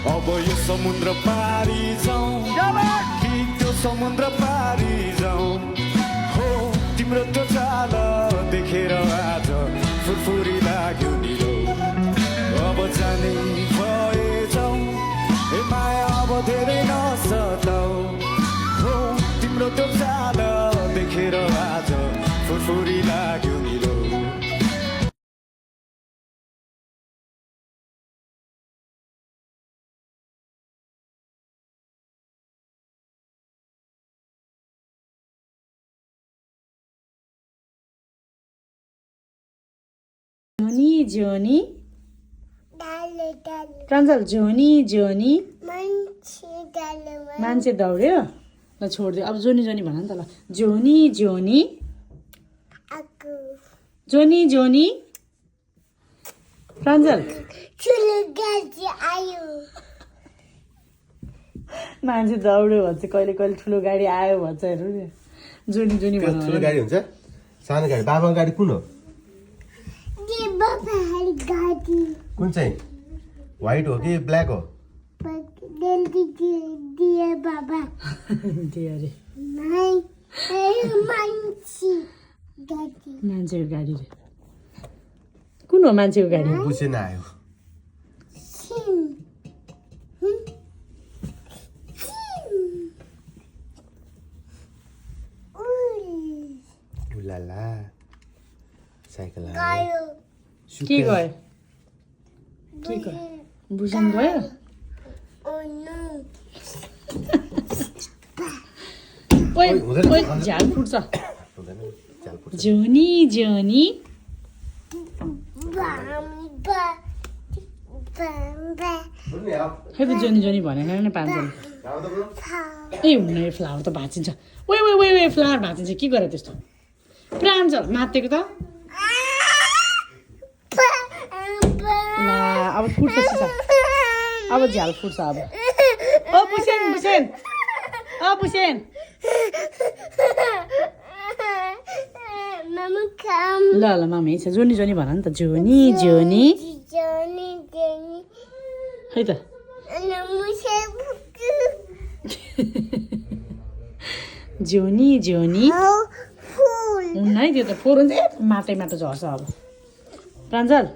अब यो समुद्र पारी जाउँ कि त्यो समुद्र पारी जाउँ हो तिम्रो त्यो चाल देखेर आज फुरफुरी लाग्यो निलो अब जाने भएछौ ए माया अब धेरै नसताऊ हो तिम्रो त्यो चाल देखेर आज फुरफुरी लाग्यो निलो Johnny, Johnny. प्राञ्जल जोनी जोनी मान्छे दौड्यो ल छोडिदियो अब जोनी जोनी भन नि त ल जोनी जोनी जोनी जोनी प्राञ्जल मान्छे दौड्यो भन्छ कहिले कहिले ठुलो गाडी आयो भन्छ हेर्नु नि जोनी जोनी त्यो ठुलो गाडी हुन्छ सानो गाडी बाबाको गाडी कुन हो कुन चाहिँ व्हाइट हो कि ब्ल्याक हो त्यही अरे मान्छेको गाडी रे कुन हो मान्छेको गाडी बुझेन आयो उलाला साइकल आयो के गयो के गयो बुझाउनु गयो ओइ ओइ झ्याल फुट्छ जोनी जोनी खै त जोनी जोनी भनेको नि पाँचजना ए हुन्न यो फ्लावर त भाँचिन्छ ओइ ओइ ओइ ओइ फ्लावर भाँचिन्छ के गरे त्यस्तो प्राञ्जल मातेको त ला अब फुट्छ सिसा अब झ्याल फुट्छ अब ओ बुसेन बुसेन ओ बुसेन ल ल मामी छ जोनी जोनी भन नि त जोनी जोनी है त जोनी जोनी हुन्न है त्यो त फोहोर हुन्छ ए माटै माटो झर्छ अब प्राञ्जल